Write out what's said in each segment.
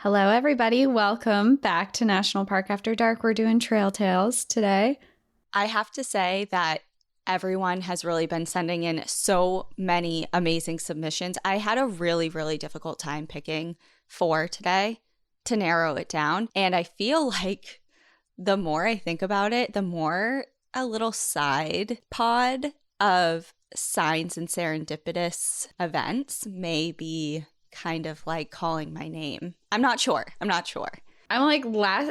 Hello, everybody. Welcome back to National Park After Dark. We're doing Trail Tales today. I have to say that everyone has really been sending in so many amazing submissions. I had a really, really difficult time picking 4 today to narrow it down. And I feel like the more I think about it, the more a little side pod of signs and serendipitous events may be kind of like calling my name. I'm not sure. I'm like,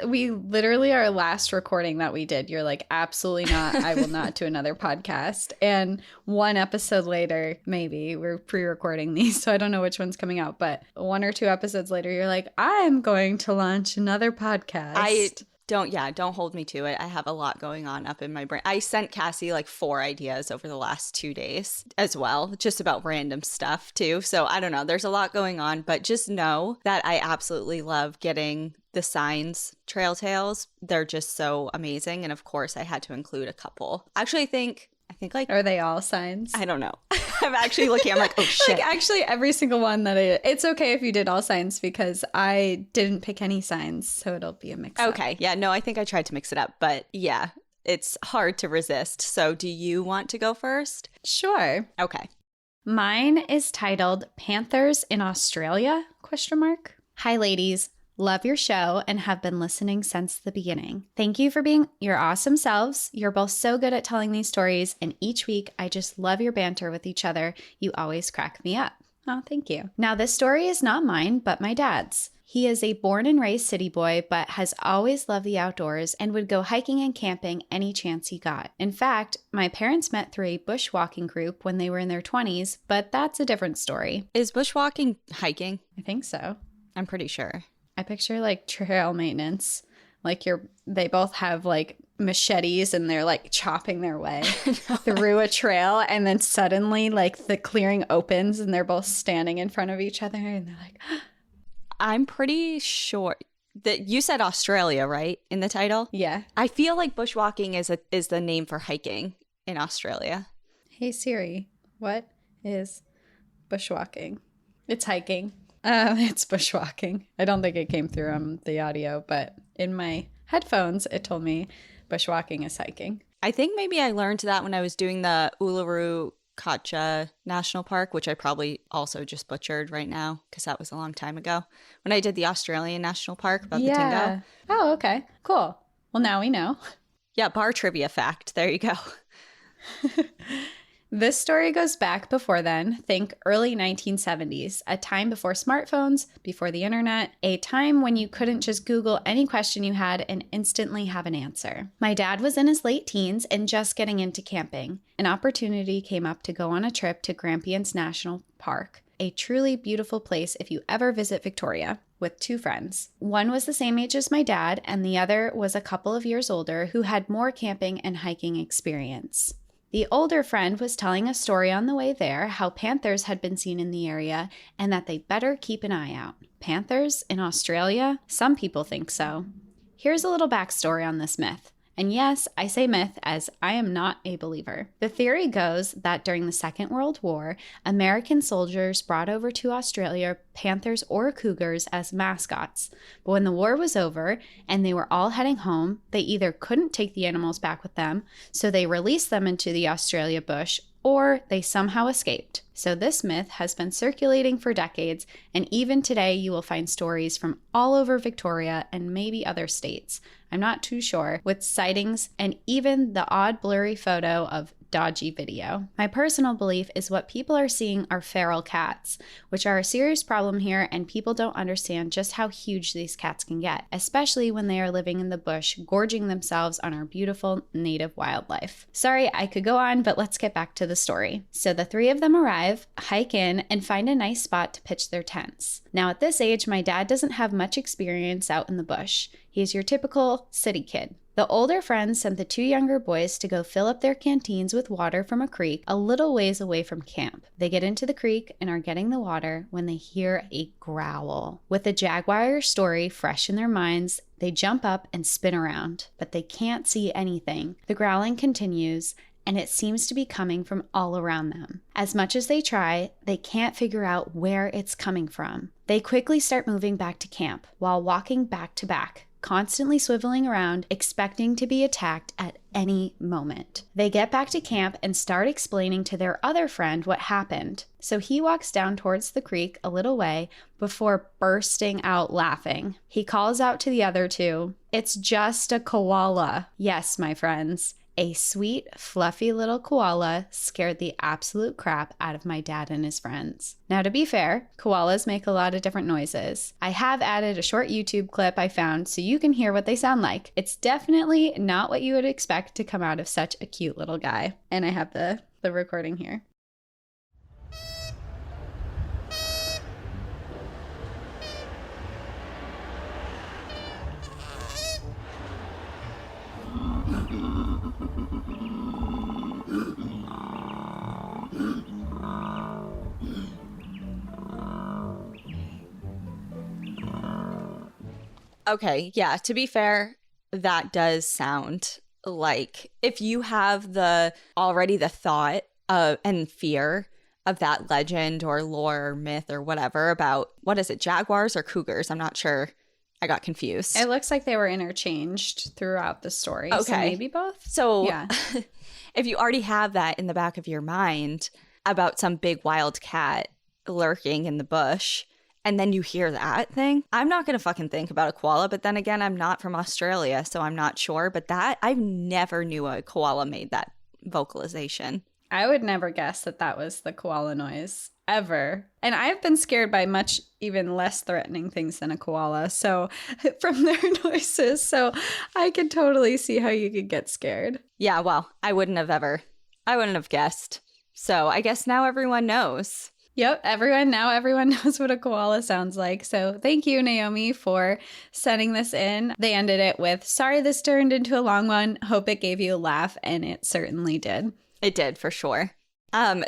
we literally our last recording that we did, you're like, absolutely not. I will not do another podcast. And one episode later, maybe we're pre-recording these, so I don't know which one's coming out, but 1 or 2 episodes later, you're like, I'm going to launch another podcast. Don't hold me to it. I have a lot going on up in my brain. I sent Cassie like 4 ideas over the last 2 days as well, just about random stuff too. So I don't know. There's a lot going on, but just know that I absolutely love getting the signs trail tales. They're just so amazing. And of course, I had to include a couple. Actually, I think like, are they all signs? I don't know. I'm actually looking, I'm like, oh shit. Like actually every single one that it's okay if you did all signs because I didn't pick any signs. So it'll be a mix up. Okay. Yeah, no, I think I tried to mix it up, but yeah, it's hard to resist. So do you want to go first? Sure. Okay. Mine is titled Panthers in Australia? ? Hi, ladies. Love your show and have been listening since the beginning. Thank you for being your awesome selves. You're both so good at telling these stories, and each week I just love your banter with each other. You always crack me up. Oh, thank you. Now, this story is not mine, but my dad's. He is a born and raised city boy, but has always loved the outdoors and would go hiking and camping any chance he got. In fact, my parents met through a bushwalking group when they were in their 20s, but that's a different story. Is bushwalking hiking? I think so. I'm pretty sure. I picture like trail maintenance, like they both have like machetes and they're like chopping their way through a trail, and then suddenly like the clearing opens and they're both standing in front of each other and they're like, I'm pretty sure that you said Australia, right? In the title? Yeah. I feel like bushwalking is the name for hiking in Australia. Hey Siri, what is bushwalking? It's hiking. It's bushwalking. I don't think it came through on the audio, but in my headphones, it told me bushwalking is hiking. I think maybe I learned that when I was doing the Uluru Kacha National Park, which I probably also just butchered right now because that was a long time ago. When I did the Australian National Park about the dingo. Oh, okay. Cool. Well, now we know. Yeah, bar trivia fact. There you go. This story goes back before then. Think early 1970s, a time before smartphones, before the internet, a time when you couldn't just Google any question you had and instantly have an answer. My dad was in his late teens and just getting into camping. An opportunity came up to go on a trip to Grampians National Park, a truly beautiful place if you ever visit Victoria, with 2 friends. One was the same age as my dad, and the other was a couple of years older who had more camping and hiking experience. The older friend was telling a story on the way there how panthers had been seen in the area and that they better keep an eye out. Panthers in Australia? Some people think so. Here's a little backstory on this myth. And yes, I say myth as I am not a believer. The theory goes that during the Second World War, American soldiers brought over to Australia panthers or cougars as mascots. But when the war was over and they were all heading home, they either couldn't take the animals back with them, so they released them into the Australia bush, or they somehow escaped. So this myth has been circulating for decades, and even today you will find stories from all over Victoria and maybe other states. I'm not too sure, with sightings and even the odd blurry photo of dodgy video. My personal belief is what people are seeing are feral cats, which are a serious problem here, and people don't understand just how huge these cats can get, especially when they are living in the bush, gorging themselves on our beautiful native wildlife. Sorry, I could go on, but let's get back to the story. So the 3 of them arrive, hike in, and find a nice spot to pitch their tents. Now at this age, my dad doesn't have much experience out in the bush. He's your typical city kid. The older friends sent the 2 younger boys to go fill up their canteens with water from a creek a little ways away from camp. They get into the creek and are getting the water when they hear a growl. With the jaguar story fresh in their minds, they jump up and spin around, but they can't see anything. The growling continues, and it seems to be coming from all around them. As much as they try, they can't figure out where it's coming from. They quickly start moving back to camp while walking back to back, constantly swiveling around, expecting to be attacked at any moment. They get back to camp and start explaining to their other friend what happened. So he walks down towards the creek a little way before bursting out laughing. He calls out to the other two, "It's just a koala." Yes, my friends. A sweet, fluffy little koala scared the absolute crap out of my dad and his friends. Now, to be fair, koalas make a lot of different noises. I have added a short YouTube clip I found so you can hear what they sound like. It's definitely not what you would expect to come out of such a cute little guy. And I have the recording here. Okay, yeah, to be fair, that does sound like if you have the thought of and fear of that legend or lore or myth or whatever about, what is it, jaguars or cougars? I'm not sure. I got confused. It looks like they were interchanged throughout the story. Okay. So maybe both? So yeah. If you already have that in the back of your mind about some big wild cat lurking in the bush, and then you hear that thing, I'm not going to fucking think about a koala. But then again, I'm not from Australia, so I'm not sure. But that, I never knew a koala made that vocalization. I would never guess that was the koala noise, ever. And I've been scared by much even less threatening things than a koala, so from their noises. So I could totally see how you could get scared. Yeah, well, I wouldn't have guessed. So I guess now everyone knows. Yep, everyone knows what a koala sounds like. So thank you, Naomi, for sending this in. They ended it with, "Sorry this turned into a long one. Hope it gave you a laugh," and it certainly did. It did, for sure.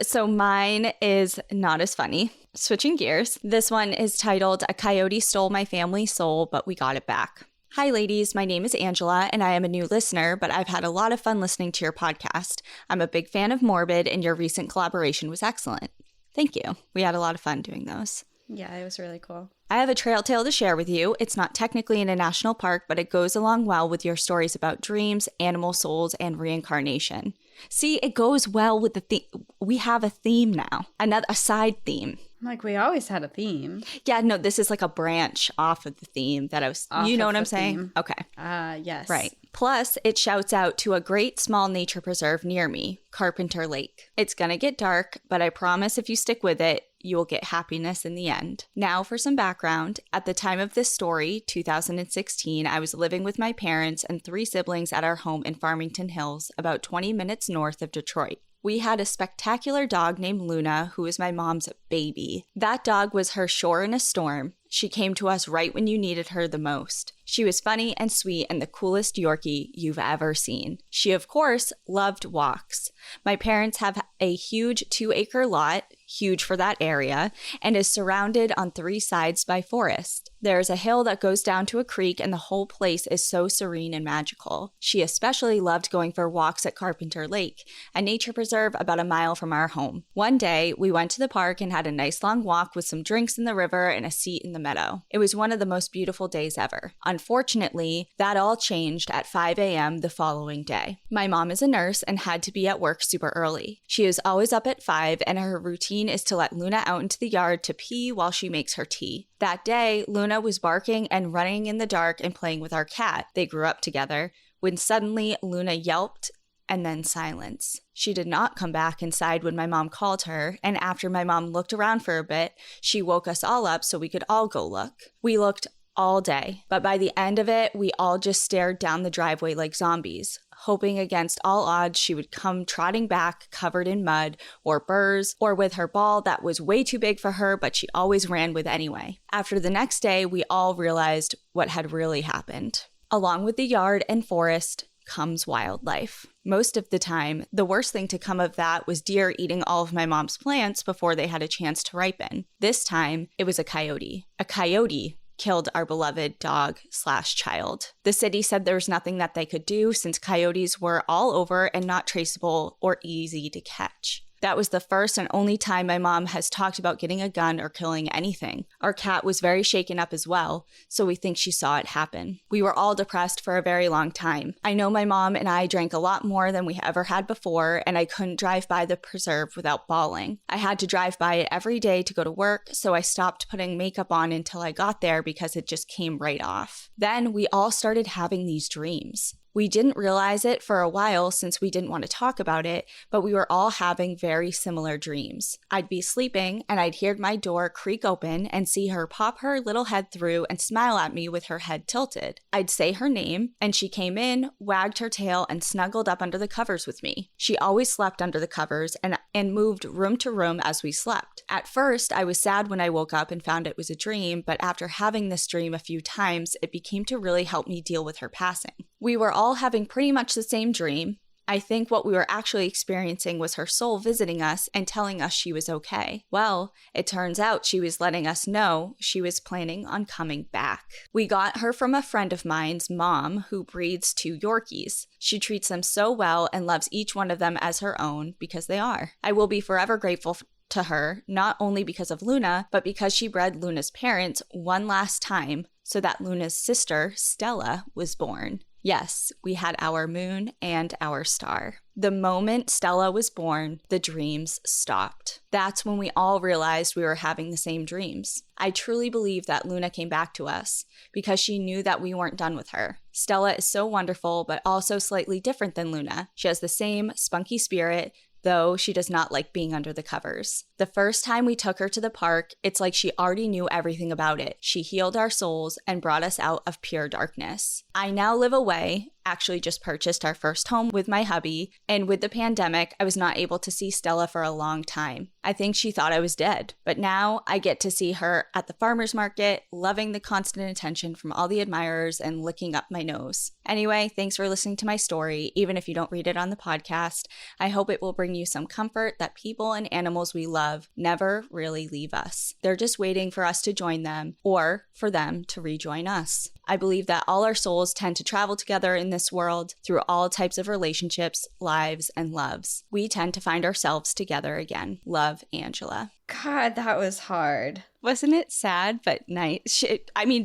So mine is not as funny. Switching gears. This one is titled, "A Coyote Stole My Family's Soul, But We Got It Back." Hi, ladies. My name is Angela, and I am a new listener, but I've had a lot of fun listening to your podcast. I'm a big fan of Morbid, and your recent collaboration was excellent. Thank you. We had a lot of fun doing those. Yeah, it was really cool. I have a trail tale to share with you. It's not technically in a national park, but it goes along well with your stories about dreams, animal souls, and reincarnation. See, it goes well with the theme. We have a theme now, a side theme. Like, we always had a theme. Yeah, no, this is like a branch off of the theme that I was, you know what I'm saying? Okay. Yes. Right. Plus, it shouts out to a great small nature preserve near me, Carpenter Lake. It's gonna get dark, but I promise if you stick with it, you will get happiness in the end. Now for some background. At the time of this story, 2016, I was living with my parents and 3 siblings at our home in Farmington Hills, about 20 minutes north of Detroit. We had a spectacular dog named Luna, who was my mom's baby. That dog was her shore in a storm. She came to us right when you needed her the most. She was funny and sweet and the coolest Yorkie you've ever seen. She, of course, loved walks. My parents have a huge 2-acre lot, huge for that area, and is surrounded on 3 sides by forest. There's a hill that goes down to a creek, and the whole place is so serene and magical. She especially loved going for walks at Carpenter Lake, a nature preserve about a mile from our home. One day, we went to the park and had a nice long walk with some drinks in the river and a seat in the meadow. It was one of the most beautiful days ever. Unfortunately, that all changed at 5 a.m. the following day. My mom is a nurse and had to be at work super early. She is always up at 5, and her routine is to let Luna out into the yard to pee while she makes her tea. That day, Luna was barking and running in the dark and playing with our cat. They grew up together, when suddenly Luna yelped and then silence. She did not come back inside when my mom called her, and after my mom looked around for a bit, she woke us all up so we could all go look. We looked all day, but by the end of it, we all just stared down the driveway like zombies, hoping against all odds she would come trotting back covered in mud or burrs or with her ball that was way too big for her, but she always ran with anyway. After the next day, we all realized what had really happened. Along with the yard and forest comes wildlife. Most of the time, the worst thing to come of that was deer eating all of my mom's plants before they had a chance to ripen. This time, it was a coyote. A coyote killed our beloved dog/child. The city said there was nothing that they could do since coyotes were all over and not traceable or easy to catch. That was the first and only time my mom has talked about getting a gun or killing anything. Our cat was very shaken up as well, so we think she saw it happen. We were all depressed for a very long time. I know my mom and I drank a lot more than we ever had before, and I couldn't drive by the preserve without bawling. I had to drive by it every day to go to work, so I stopped putting makeup on until I got there because it just came right off. Then we all started having these dreams. We didn't realize it for a while since we didn't want to talk about it, but we were all having very similar dreams. I'd be sleeping and I'd hear my door creak open and see her pop her little head through and smile at me with her head tilted. I'd say her name and she came in, wagged her tail, and snuggled up under the covers with me. She always slept under the covers and moved room to room as we slept. At first, I was sad when I woke up and found it was a dream, but after having this dream a few times, it became to really help me deal with her passing. We were all having pretty much the same dream. I think what we were actually experiencing was her soul visiting us and telling us she was okay. Well, it turns out she was letting us know she was planning on coming back. We got her from a friend of mine's mom who breeds 2 Yorkies. She treats them so well and loves each one of them as her own because they are. I will be forever grateful to her, not only because of Luna, but because she bred Luna's parents one last time so that Luna's sister, Stella, was born. Yes, we had our moon and our star. The moment Stella was born, the dreams stopped. That's when we all realized we were having the same dreams. I truly believe that Luna came back to us because she knew that we weren't done with her. Stella is so wonderful, but also slightly different than Luna. She has the same spunky spirit, though she does not like being under the covers. The first time we took her to the park, it's like she already knew everything about it. She healed our souls and brought us out of pure darkness. I now live away, actually just purchased our first home with my hubby, and with the pandemic, I was not able to see Stella for a long time. I think she thought I was dead, but now I get to see her at the farmer's market, loving the constant attention from all the admirers and licking up my nose. Anyway, thanks for listening to my story, even if you don't read it on the podcast. I hope it will bring you some comfort that people and animals we love never really leave us. They're just waiting for us to join them or for them to rejoin us. I believe that all our souls tend to travel together in this world through all types of relationships, lives, and loves. We tend to find ourselves together again. Love, Angela. God, that was hard. Wasn't it sad but nice?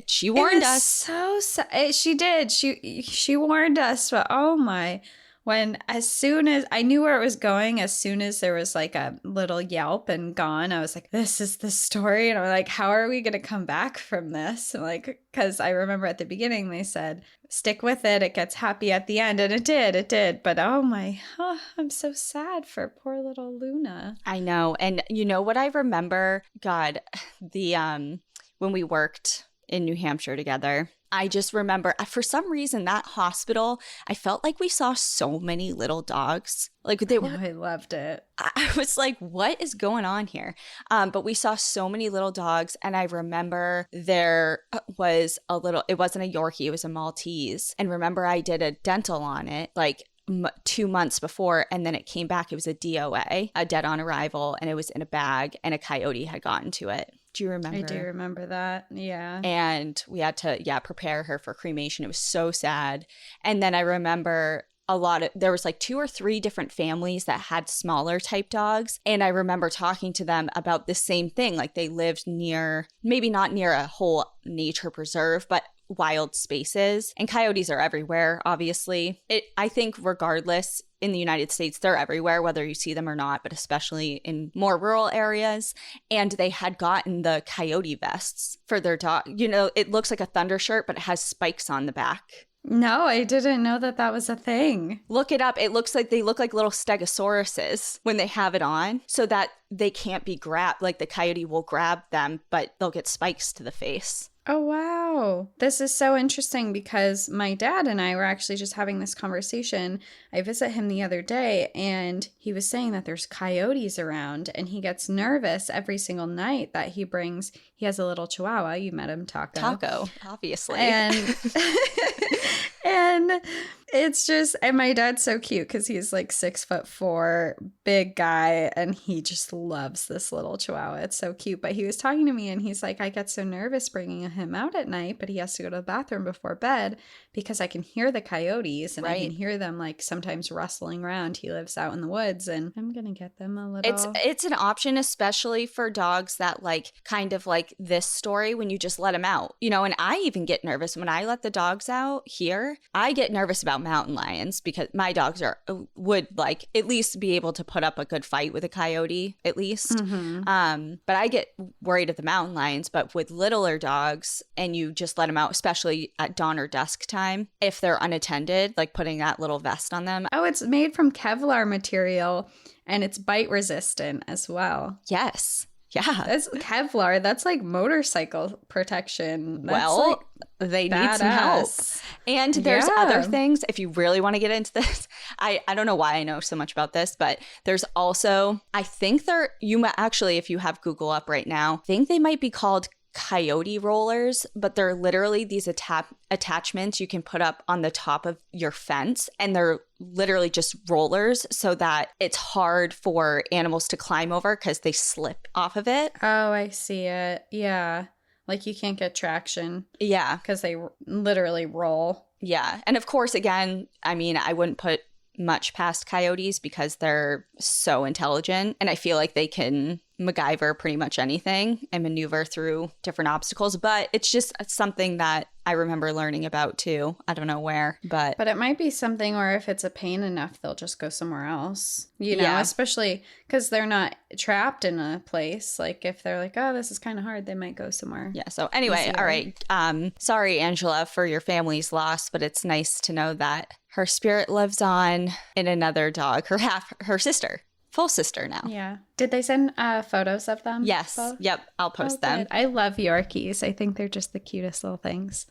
She warned us. So sad. She did. She warned us, but oh my. When as soon as I knew where it was going, as soon as there was like a little yelp and gone, I was like, this is the story. And I'm like, how are we going to come back from this? Like, because I remember at the beginning they said, stick with it. It gets happy at the end. And it did. But I'm so sad for poor little Luna. I know. And you know what I remember? God, when we worked in New Hampshire together, I just remember, for some reason, that hospital, I felt like we saw so many little dogs. Like they were. I loved it. I was like, what is going on here? But we saw so many little dogs. And I remember there was it wasn't a Yorkie, it was a Maltese. And remember I did a dental on it, like 2 months before, and then it came back. It was a DOA, a dead on arrival, and it was in a bag, and a coyote had gotten to it. Do you remember? I do remember that. Yeah. And we had to, prepare her for cremation. It was so sad. And then I remember there was like 2 or 3 different families that had smaller type dogs. And I remember talking to them about the same thing. Like they lived near, maybe not near a whole nature preserve, but wild spaces. And coyotes are everywhere, obviously. I think regardless, in the United States, they're everywhere, whether you see them or not, but especially in more rural areas. And they had gotten the coyote vests for their dog. You know, it looks like a thunder shirt, but it has spikes on the back. No, I didn't know that was a thing. Look it up. It looks like they look like little stegosauruses when they have it on, so that they can't be grabbed. Like the coyote will grab them, but they'll get spikes to the face. Oh, wow. This is so interesting because my dad and I were actually just having this conversation. I visit him the other day and he was saying that there's coyotes around and he gets nervous every single night that he has a little chihuahua. You met him, Taco. Taco, obviously. And It's just, and my dad's so cute because he's like 6'4", big guy, and he just loves this little chihuahua. It's so cute. But he was talking to me and he's like, I get so nervous bringing him out at night, but he has to go to the bathroom before bed because I can hear the coyotes and I can hear them like sometimes rustling around. He lives out in the woods and I'm going to get them a little. It's an option, especially for dogs that like kind of like this story when you just let them out, you know, and I even get nervous when I let the dogs out here. I get nervous about mountain lions because my dogs would like at least be able to put up a good fight with a coyote at least. Mm-hmm. But I get worried of the mountain lions. But with littler dogs and you just let them out, especially at dawn or dusk time, if they're unattended, like putting that little vest on them. Oh, it's made from Kevlar material and it's bite resistant as well. Yes. Yeah. That's Kevlar. That's like motorcycle protection. That's well, like they badass. need some help. And there's other things. If you really want to get into this, I don't know why I know so much about this, but there's also, I think actually, if you have Google up right now, I think they might be called coyote rollers, but they're literally these attachments you can put up on the top of your fence, and they're literally just rollers so that it's hard for animals to climb over because they slip off of it. Oh, I see it. Yeah. Like you can't get traction. Yeah. Because they literally roll. Yeah. And of course, again, I mean, I wouldn't put much past coyotes because they're so intelligent and I feel like they can MacGyver pretty much anything and maneuver through different obstacles, but it's just something that I remember learning about too. I don't know where, but it might be something where if it's a pain enough, they'll just go somewhere else, you know, especially because they're not trapped in a place. Like if they're like, oh, this is kind of hard, they might go somewhere. Yeah. So anyway, easier. All right. Sorry, Angela, for your family's loss, but it's nice to know that her spirit lives on in another dog, her sister. Full sister now. Yeah. Did they send photos of them? Yes. Both? Yep. I'll post them. Good. I love Yorkies. I think they're just the cutest little things.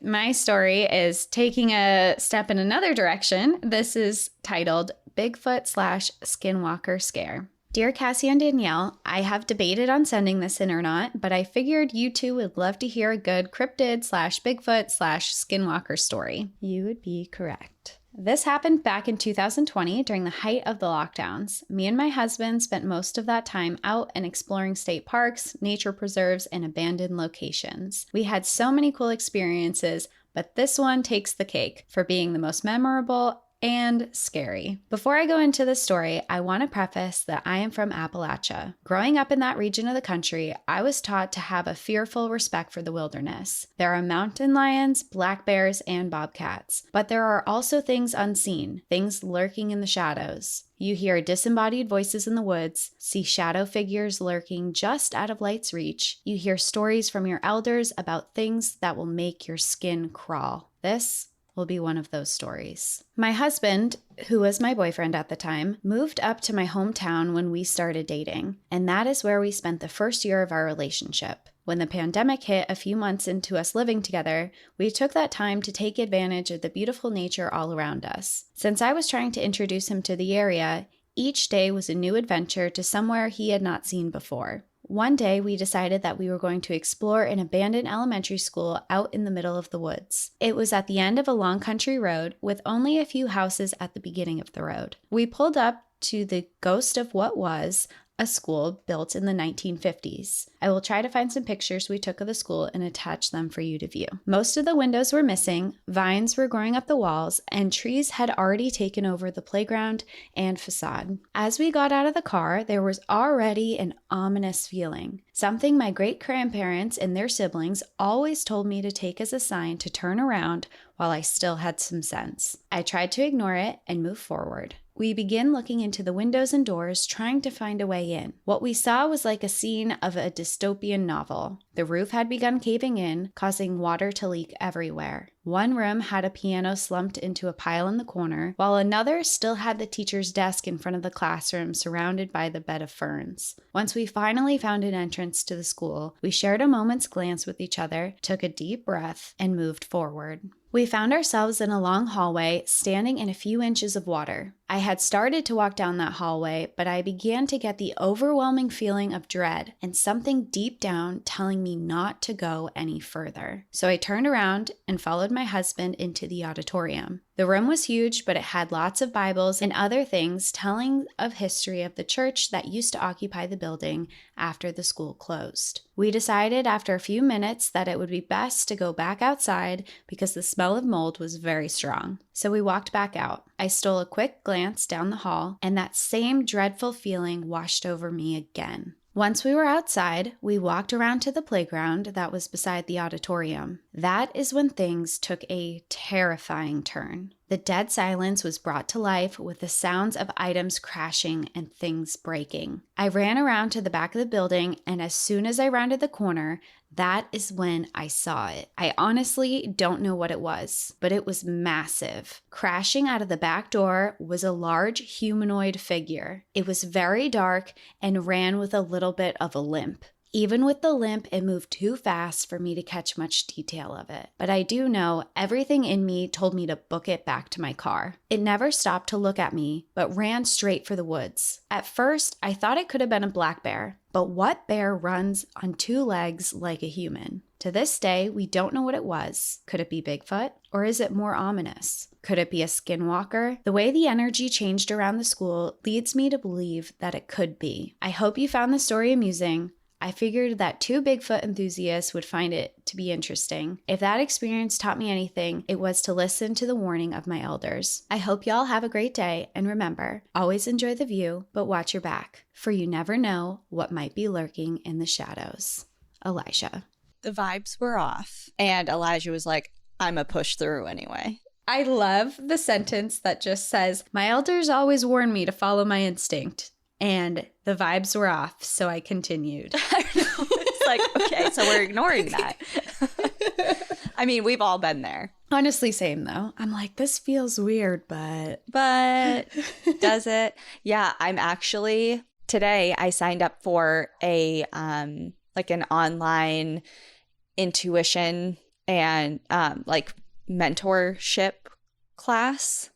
My story is taking a step in another direction. This is titled Bigfoot/Skinwalker Scare. Dear Cassie and Danielle, I have debated on sending this in or not, but I figured you two would love to hear a good cryptid/Bigfoot/Skinwalker story. You would be correct. This happened back in 2020 during the height of the lockdowns. Me and my husband spent most of that time out and exploring state parks, nature preserves, and abandoned locations. We had so many cool experiences, but this one takes the cake for being the most memorable and scary. Before I go into the story, I want to preface that I am from Appalachia. Growing up in that region of the country, I was taught to have a fearful respect for the wilderness. There are mountain lions, black bears, and bobcats, but there are also things unseen, things lurking in the shadows. You hear disembodied voices in the woods, see shadow figures lurking just out of light's reach. You hear stories from your elders about things that will make your skin crawl. This will be one of those stories. My husband, who was my boyfriend at the time, moved up to my hometown when we started dating, and that is where we spent the first year of our relationship. When the pandemic hit a few months into us living together, we took that time to take advantage of the beautiful nature all around us. Since I was trying to introduce him to the area, each day was a new adventure to somewhere he had not seen before. One day, we decided that we were going to explore an abandoned elementary school out in the middle of the woods. It was at the end of a long country road with only a few houses at the beginning of the road. We pulled up to the ghost of what was a school built in the 1950s. I will try to find some pictures we took of the school and attach them for you to view. Most of the windows were missing, vines were growing up the walls, and trees had already taken over the playground and facade. As we got out of the car, there was already an ominous feeling, something my great-grandparents and their siblings always told me to take as a sign to turn around while I still had some sense. I tried to ignore it and move forward. We began looking into the windows and doors, trying to find a way in. What we saw was like a scene of a dystopian novel. The roof had begun caving in, causing water to leak everywhere. One room had a piano slumped into a pile in the corner, while another still had the teacher's desk in front of the classroom surrounded by the bed of ferns. Once we finally found an entrance to the school, we shared a moment's glance with each other, took a deep breath, and moved forward. We found ourselves in a long hallway, standing in a few inches of water. I had started to walk down that hallway, but I began to get the overwhelming feeling of dread and something deep down telling me not to go any further. So I turned around and followed my husband into the auditorium. The room was huge, but it had lots of Bibles and other things telling of history of the church that used to occupy the building after the school closed. We decided after a few minutes that it would be best to go back outside because the smell of mold was very strong. So we walked back out. I stole a quick glance down the hall, and that same dreadful feeling washed over me again. Once we were outside, we walked around to the playground that was beside the auditorium. That is when things took a terrifying turn. The dead silence was brought to life with the sounds of items crashing and things breaking. I ran around to the back of the building, and as soon as I rounded the corner, that is when I saw it. I honestly don't know what it was, but it was massive. Crashing out of the back door was a large humanoid figure. It was very dark and ran with a little bit of a limp. Even with the limp, it moved too fast for me to catch much detail of it. But I do know everything in me told me to book it back to my car. It never stopped to look at me, but ran straight for the woods. At first, I thought it could have been a black bear. But what bear runs on two legs like a human? To this day, we don't know what it was. Could it be Bigfoot? Or is it more ominous? Could it be a skinwalker? The way the energy changed around the school leads me to believe that it could be. I hope you found the story amusing. I figured that two Bigfoot enthusiasts would find it to be interesting. If that experience taught me anything, it was to listen to the warning of my elders. I hope y'all have a great day, and remember, always enjoy the view, but watch your back, for you never know what might be lurking in the shadows. Elijah. The vibes were off, and Elijah was like, I'm a push through anyway. I love the sentence that just says, my elders always warned me to follow my instinct. And the vibes were off, so I continued. I know. It's like, okay, so we're ignoring that. I mean, we've all been there. Honestly, same though. I'm like, this feels weird, but does it? Yeah, I'm actually, today I signed up for a, like an online intuition and like mentorship class.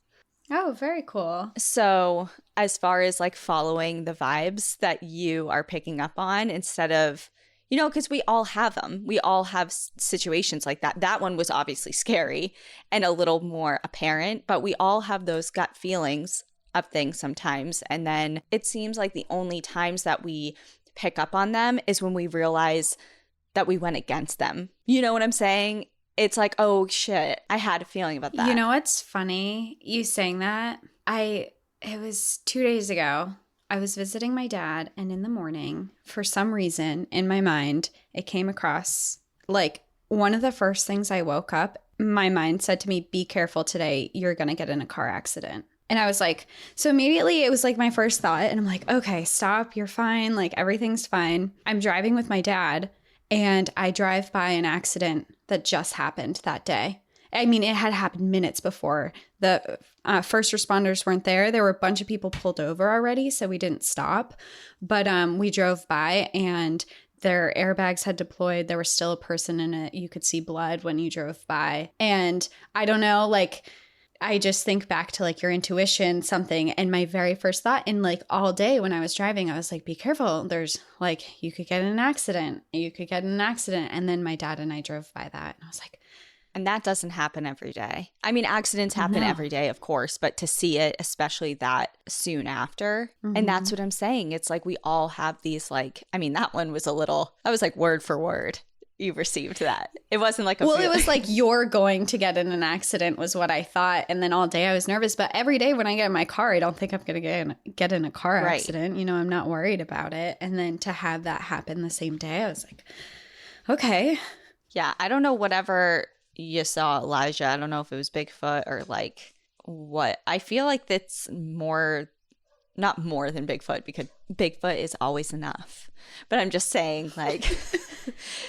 Oh, very cool. So as far as like following the vibes that you are picking up on instead of, you know, because we all have them. We all have situations like that. That one was obviously scary and a little more apparent, but we all have those gut feelings of things sometimes. And then it seems like the only times that we pick up on them is when we realize that we went against them. You know what I'm saying? It's like, oh shit, I had a feeling about that. You know what's funny? You saying that? It was 2 days ago. I was visiting my dad, and in the morning, for some reason, in my mind, it came across like one of the first things I woke up, my mind said to me, be careful today, you're going to get in a car accident. And I was like, so immediately it was like my first thought, and I'm like, okay, stop, you're fine, like everything's fine. I'm driving with my dad, and I drive by an accident that just happened that day. I mean, it had happened minutes before. The first responders weren't there. There were a bunch of people pulled over already, so we didn't stop. But we drove by, and their airbags had deployed. There was still a person in it. You could see blood when you drove by. And I don't know, like, I just think back to like your intuition, something. And my very first thought in like all day when I was driving, I was like, be careful. There's like, you could get in an accident. You could get in an accident. And then my dad and I drove by that. And I was like, and that doesn't happen every day. I mean, accidents happen every day, of course, but to see it, especially that soon after. And that's what I'm saying. It's like we all have these like, I mean, that one was a little, I was like word for word. You received that. It wasn't like a well, it was like you're going to get in an accident was what I thought. And then all day I was nervous. But every day when I get in my car, I don't think I'm going to get in a car accident. You know, I'm not worried about it. And then to have that happen the same day, I was like, okay. Yeah, I don't know whatever you saw, Elijah. I don't know if it was Bigfoot or like what. I feel like that's more, not more than Bigfoot, because Bigfoot is always enough. But I'm just saying, like,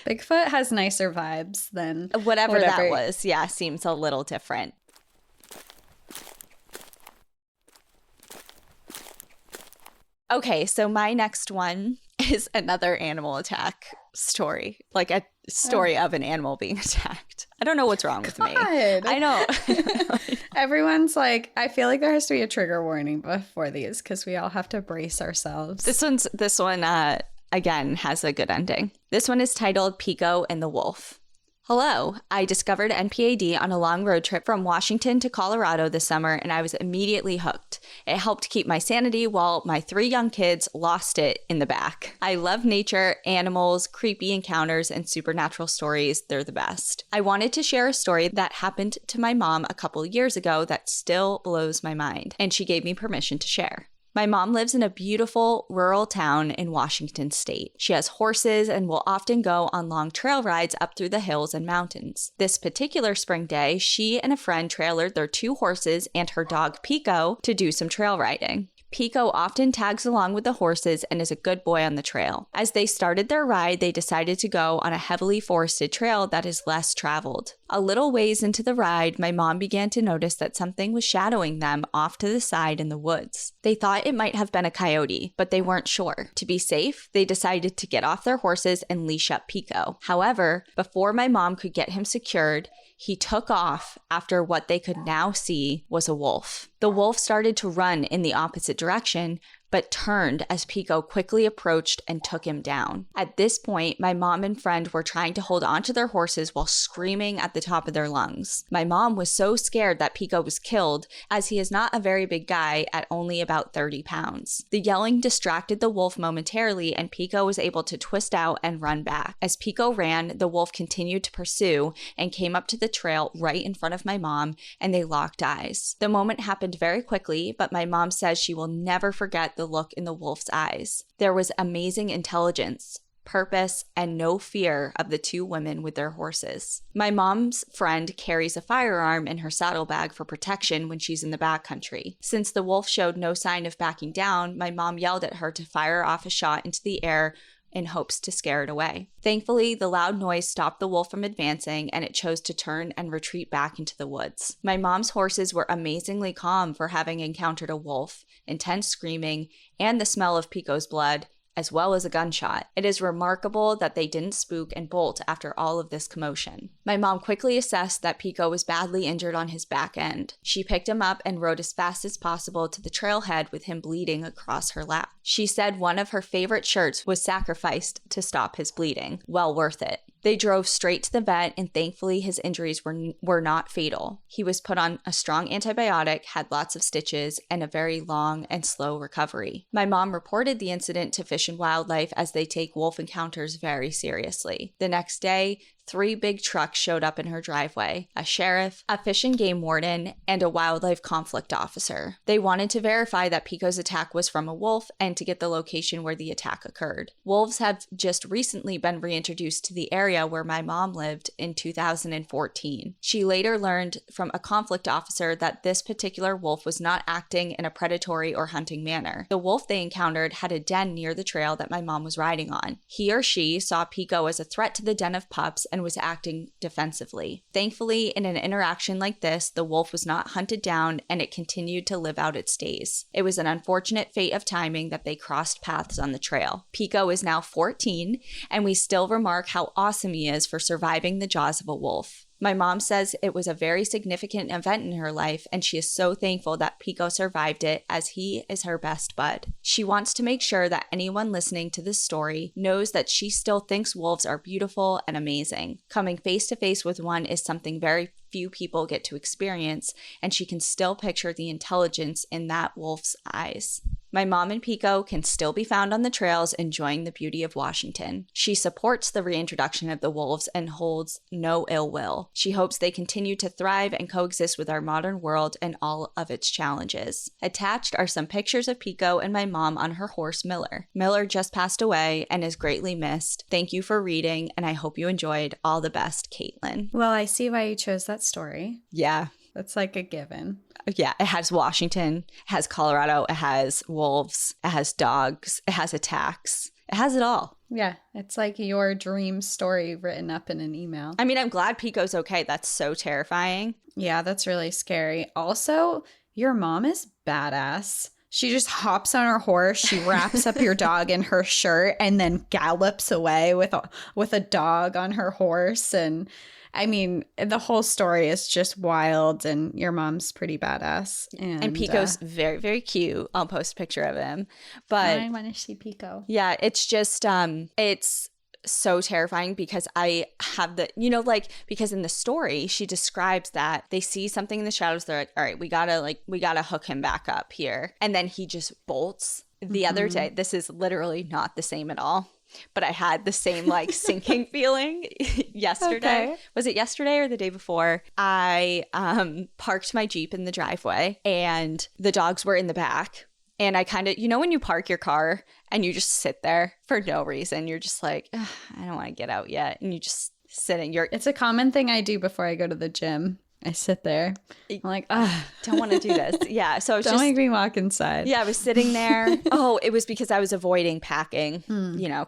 Bigfoot has nicer vibes than whatever that was. Yeah, seems a little different. Okay, so my next one is another animal attack story, like a story of an animal being attacked. I don't know what's wrong with me. God. I know. Everyone's like, I feel like there has to be a trigger warning before these because we all have to brace ourselves. This one again has a good ending. This one is titled Pico and the Wolf. Hello, I discovered NPAD on a long road trip from Washington to Colorado this summer, and I was immediately hooked. It helped keep my sanity while my 3 young kids lost it in the back. I love nature, animals, creepy encounters, and supernatural stories. They're the best. I wanted to share a story that happened to my mom a couple years ago that still blows my mind, and she gave me permission to share. My mom lives in a beautiful rural town in Washington state. She has horses and will often go on long trail rides up through the hills and mountains. This particular spring day, she and a friend trailered their 2 horses and her dog Pico to do some trail riding. Pico often tags along with the horses and is a good boy on the trail. As they started their ride, they decided to go on a heavily forested trail that is less traveled. A little ways into the ride, my mom began to notice that something was shadowing them off to the side in the woods. They thought it might have been a coyote, but they weren't sure. To be safe, they decided to get off their horses and leash up Pico. However, before my mom could get him secured, he took off after what they could now see was a wolf. The wolf started to run in the opposite direction, but turned as Pico quickly approached and took him down. At this point, my mom and friend were trying to hold onto their horses while screaming at the top of their lungs. My mom was so scared that Pico was killed, as he is not a very big guy at only about 30 pounds. The yelling distracted the wolf momentarily, and Pico was able to twist out and run back. As Pico ran, the wolf continued to pursue and came up to the trail right in front of my mom, and they locked eyes. The moment happened very quickly, but my mom says she will never forget the look in the wolf's eyes. There was amazing intelligence, purpose, and no fear of the 2 women with their horses. My mom's friend carries a firearm in her saddlebag for protection when she's in the backcountry. Since the wolf showed no sign of backing down, my mom yelled at her to fire off a shot into the air in hopes to scare it away. Thankfully, the loud noise stopped the wolf from advancing, and it chose to turn and retreat back into the woods. My mom's horses were amazingly calm for having encountered a wolf, intense screaming, and the smell of Pico's blood, as well as a gunshot. It is remarkable that they didn't spook and bolt after all of this commotion. My mom quickly assessed that Pico was badly injured on his back end. She picked him up and rode as fast as possible to the trailhead with him bleeding across her lap. She said one of her favorite shirts was sacrificed to stop his bleeding. Well worth it. They drove straight to the vet, and thankfully his injuries were not fatal. He was put on a strong antibiotic, had lots of stitches, and a very long and slow recovery. My mom reported the incident to Fish and Wildlife, as they take wolf encounters very seriously. The next day, 3 big trucks showed up in her driveway: a sheriff, a fish and game warden, and a wildlife conflict officer. They wanted to verify that Pico's attack was from a wolf and to get the location where the attack occurred. Wolves have just recently been reintroduced to the area where my mom lived in 2014. She later learned from a conflict officer that this particular wolf was not acting in a predatory or hunting manner. The wolf they encountered had a den near the trail that my mom was riding on. He or she saw Pico as a threat to the den of pups and was acting defensively. Thankfully, in an interaction like this, the wolf was not hunted down, and it continued to live out its days. It was an unfortunate fate of timing that they crossed paths on the trail. Pico is now 14, and we still remark how awesome he is for surviving the jaws of a wolf. My mom says it was a very significant event in her life, and she is so thankful that Pico survived it, as he is her best bud. She wants to make sure that anyone listening to this story knows that she still thinks wolves are beautiful and amazing. Coming face to face with one is something very few people get to experience, and she can still picture the intelligence in that wolf's eyes. My mom and Pico can still be found on the trails enjoying the beauty of Washington. She supports the reintroduction of the wolves and holds no ill will. She hopes they continue to thrive and coexist with our modern world and all of its challenges. Attached are some pictures of Pico and my mom on her horse, Miller. Miller just passed away and is greatly missed. Thank you for reading, and I hope you enjoyed. All the best, Caitlin. Well, I see why you chose that story. Yeah. That's like a given. Yeah, it has Washington, it has Colorado, it has wolves, it has dogs, it has attacks. It has it all. Yeah, it's like your dream story written up in an email. I mean, I'm glad Pico's okay. That's so terrifying. Yeah, that's really scary. Also, your mom is badass. She just hops on her horse, she wraps up your dog in her shirt, and then gallops away with a dog on her horse. And I mean, the whole story is just wild, and your mom's pretty badass. And Pico's very, very cute. I'll post a picture of him. But I want to see Pico. yeah, it's just, it's so terrifying because I have because in the story, she describes that they see something in the shadows. They're like, all right, we gotta hook him back up here. And then he just bolts. The other day, this is literally not the same at all, but I had the same like sinking feeling yesterday. Okay. Was it yesterday or the day before? I parked my Jeep in the driveway and the dogs were in the back. And I kind of, when you park your car and you just sit there for no reason, you're just like, I don't want to get out yet. And you just sit in your... It's a common thing I do before I go to the gym. I sit there. I'm like, don't want to do this. Yeah. So I was don't make me walk inside. Yeah, I was sitting there. Oh, it was because I was avoiding packing,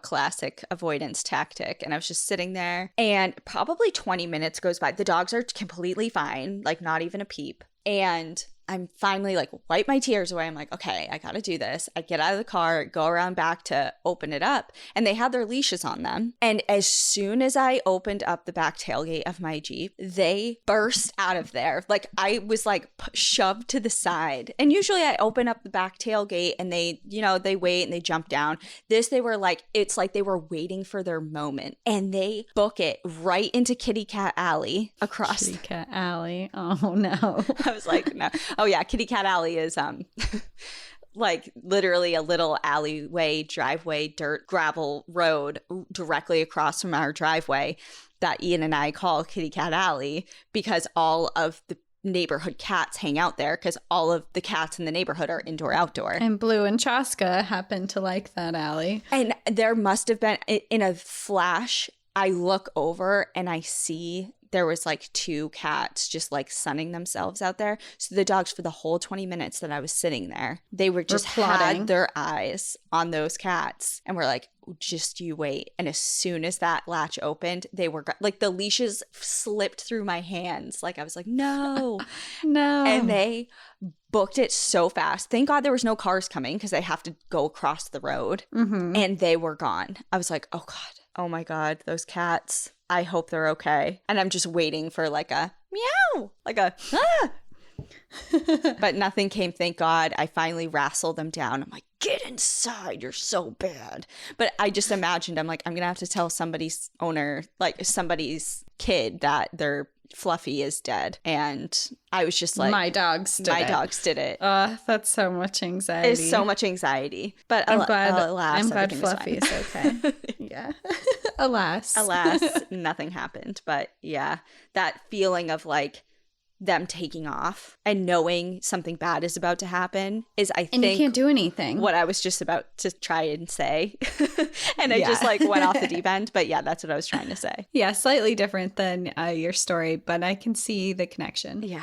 classic avoidance tactic. And I was just sitting there and probably 20 minutes goes by. The dogs are completely fine, like not even a peep. And I'm finally like wipe my tears away. I'm like, okay, I got to do this. I get out of the car, go around back to open it up. And they had their leashes on them. And as soon as I opened up the back tailgate of my Jeep, they burst out of there. Like I was like shoved to the side. And usually I open up the back tailgate and they, they wait and they jump down. They were like, it's like they were waiting for their moment. And they book it right into Kitty Cat Alley across. Kitty Cat Alley. Oh no. I was like, no. Oh yeah, Kitty Cat Alley is like literally a little alleyway, driveway, dirt, gravel road directly across from our driveway that Ian and I call Kitty Cat Alley because all of the neighborhood cats hang out there because all of the cats in the neighborhood are indoor outdoor. And Blue and Chaska happen to like that alley. And there must have been, in a flash, I look over and I see there was like 2 cats just like sunning themselves out there. So the dogs, for the whole 20 minutes that I was sitting there, they were just had their eyes on those cats and were like, just you wait. And as soon as that latch opened, they were like the leashes slipped through my hands. Like I was like, no, no. And they booked it so fast. Thank God there was no cars coming because they have to go across the road. And they were gone. I was like, oh God. Oh my God, those cats. I hope they're okay. And I'm just waiting for like a meow, like a but nothing came, thank God. I finally wrestled them down. I'm like, get inside, you're so bad. But I just imagined, I'm like, I'm gonna have to tell somebody's owner, like somebody's kid, that their Fluffy is dead. And I was just like, my dogs did it. That's so much anxiety. It's so much anxiety. But I'm glad Fluffy is okay. Yeah. Alas, nothing happened. But yeah, that feeling of like them taking off and knowing something bad is about to happen is, I think, and you can't do anything. What I was just about to try and say. And I just like went off the deep end. But yeah, that's what I was trying to say. Yeah, slightly different than your story, but I can see the connection. Yeah.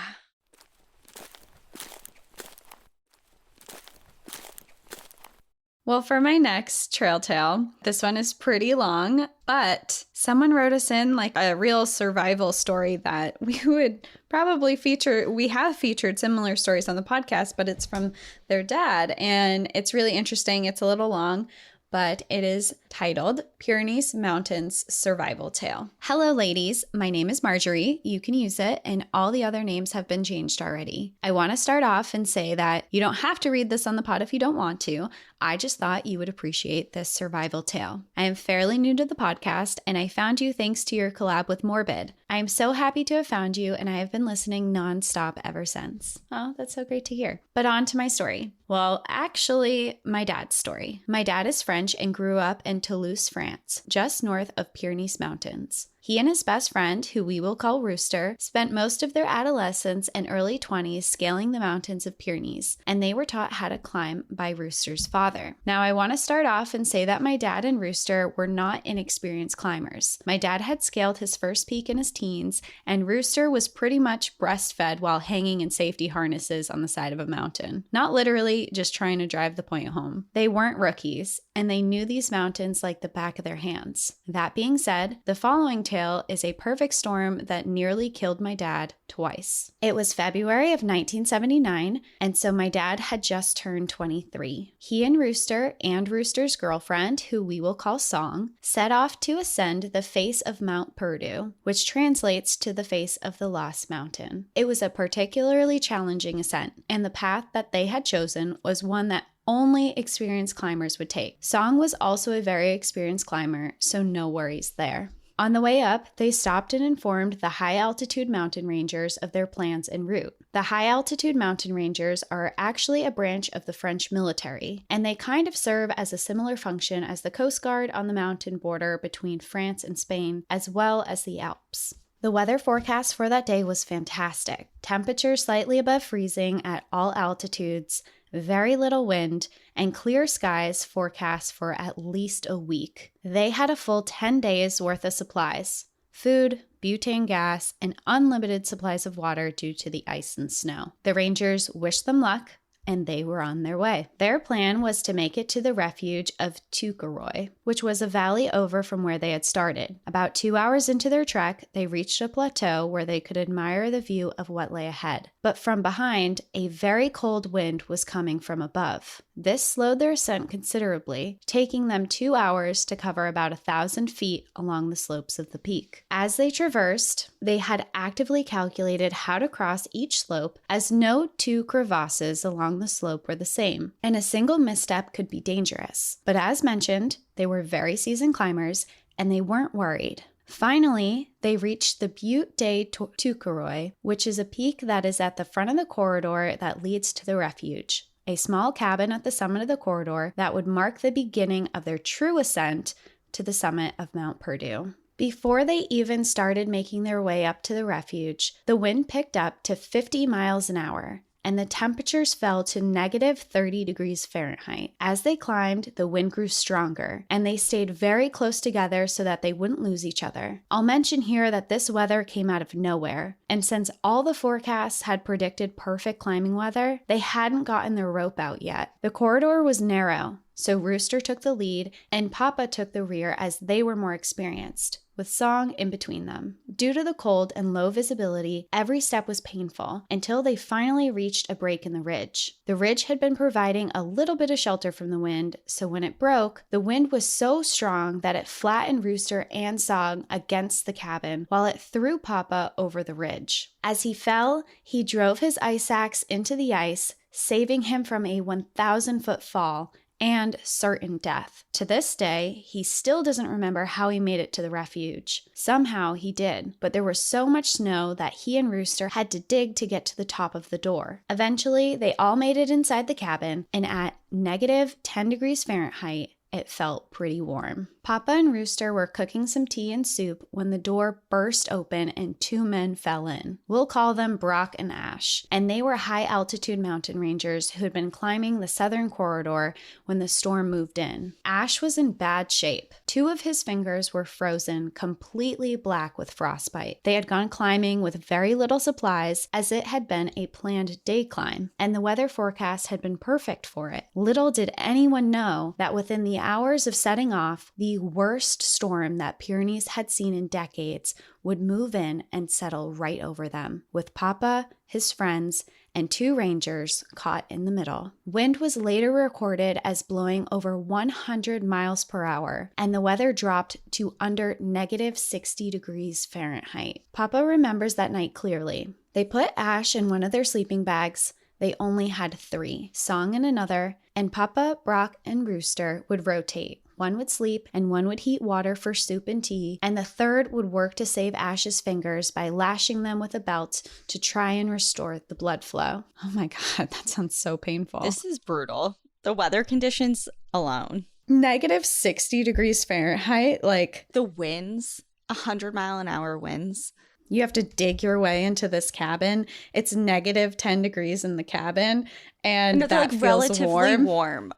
Well, for my next trail tale, this one is pretty long, but someone wrote us in like a real survival story that we would probably feature. We have featured similar stories on the podcast, but it's from their dad, and it's really interesting. It's a little long, but it is titled Pyrenees Mountains Survival Tale. Hello, ladies. My name is Marjorie. You can use it, and all the other names have been changed already. I want to start off and say that you don't have to read this on the pod if you don't want to. I just thought you would appreciate this survival tale. I am fairly new to the podcast, and I found you thanks to your collab with Morbid. I am so happy to have found you, and I have been listening nonstop ever since. Oh, that's so great to hear. But on to my story. Well, actually, my dad's story. My dad is French and grew up in Toulouse, France, just north of Pyrenees Mountains. He and his best friend, who we will call Rooster, spent most of their adolescence and early 20s scaling the mountains of Pyrenees, and they were taught how to climb by Rooster's father. Now, I want to start off and say that my dad and Rooster were not inexperienced climbers. My dad had scaled his first peak in his teens, and Rooster was pretty much breastfed while hanging in safety harnesses on the side of a mountain. Not literally, just trying to drive the point home. They weren't rookies, and they knew these mountains like the back of their hands. That being said, the following tale tale is a perfect storm that nearly killed my dad twice. It was February of 1979, and so my dad had just turned 23. He and Rooster's girlfriend, who we will call Song, set off to ascend the face of Mount Purdue, which translates to the face of the Lost Mountain. It was a particularly challenging ascent, and the path that they had chosen was one that only experienced climbers would take. Song was also a very experienced climber, so no worries there. On the way up, they stopped and informed the high-altitude mountain rangers of their plans en route. The high-altitude mountain rangers are actually a branch of the French military, and they kind of serve as a similar function as the Coast Guard on the mountain border between France and Spain, as well as the Alps. The weather forecast for that day was fantastic. Temperatures slightly above freezing at all altitudes, very little wind, and clear skies forecast for at least a week. They had a full 10 days worth of supplies: food, butane gas, and unlimited supplies of water due to the ice and snow. The Rangers wished them luck, and they were on their way. Their plan was to make it to the refuge of Touquoy, which was a valley over from where they had started. About 2 hours into their trek, they reached a plateau where they could admire the view of what lay ahead. But from behind, a very cold wind was coming from above. This slowed their ascent considerably, taking them 2 hours to cover about 1,000 feet along the slopes of the peak. As they traversed, they had actively calculated how to cross each slope, as no two crevasses along the slope were the same, and a single misstep could be dangerous. But as mentioned, they were very seasoned climbers, and they weren't worried. Finally, they reached the Butte de Touquoy, which is a peak that is at the front of the corridor that leads to the refuge. A small cabin at the summit of the corridor that would mark the beginning of their true ascent to the summit of Mount Purdue. Before they even started making their way up to the refuge, the wind picked up to 50 miles an hour, and the temperatures fell to negative 30 degrees Fahrenheit. As they climbed, the wind grew stronger, and they stayed very close together so that they wouldn't lose each other. I'll mention here that this weather came out of nowhere, and since all the forecasts had predicted perfect climbing weather, they hadn't gotten their rope out yet. The corridor was narrow, so Rooster took the lead and Papa took the rear as they were more experienced, with Song in between them. Due to the cold and low visibility, every step was painful until they finally reached a break in the ridge. The ridge had been providing a little bit of shelter from the wind, so when it broke, the wind was so strong that it flattened Rooster and Song against the cabin while it threw Papa over the ridge. As he fell, he drove his ice axe into the ice, saving him from a 1,000-foot fall and certain death. To this day, he still doesn't remember how he made it to the refuge. Somehow he did, but there was so much snow that he and Rooster had to dig to get to the top of the door. Eventually, they all made it inside the cabin, and at negative 10 degrees Fahrenheit, it felt pretty warm. Papa and Rooster were cooking some tea and soup when the door burst open and 2 men fell in. We'll call them Brock and Ash, and they were high-altitude mountain rangers who had been climbing the southern corridor when the storm moved in. Ash was in bad shape. 2 of his fingers were frozen, completely black with frostbite. They had gone climbing with very little supplies, as it had been a planned day climb, and the weather forecast had been perfect for it. Little did anyone know that within the hours of setting off, the worst storm that Pyrenees had seen in decades would move in and settle right over them, with Papa, his friends, and 2 rangers caught in the middle. Wind was later recorded as blowing over 100 miles per hour, and the weather dropped to under negative 60 degrees Fahrenheit. Papa remembers that night clearly. They put Ash in one of their sleeping bags. They only had 3, Song in another, and Papa, Brock, and Rooster would rotate. One would sleep, and one would heat water for soup and tea, and the third would work to save Ash's fingers by lashing them with a belt to try and restore the blood flow. Oh my God, that sounds so painful. This is brutal. The weather conditions alone. Negative 60 degrees Fahrenheit, like the winds, 100-mile-an-hour winds. You have to dig your way into this cabin. It's negative 10 degrees in the cabin, and that like feels relatively warm.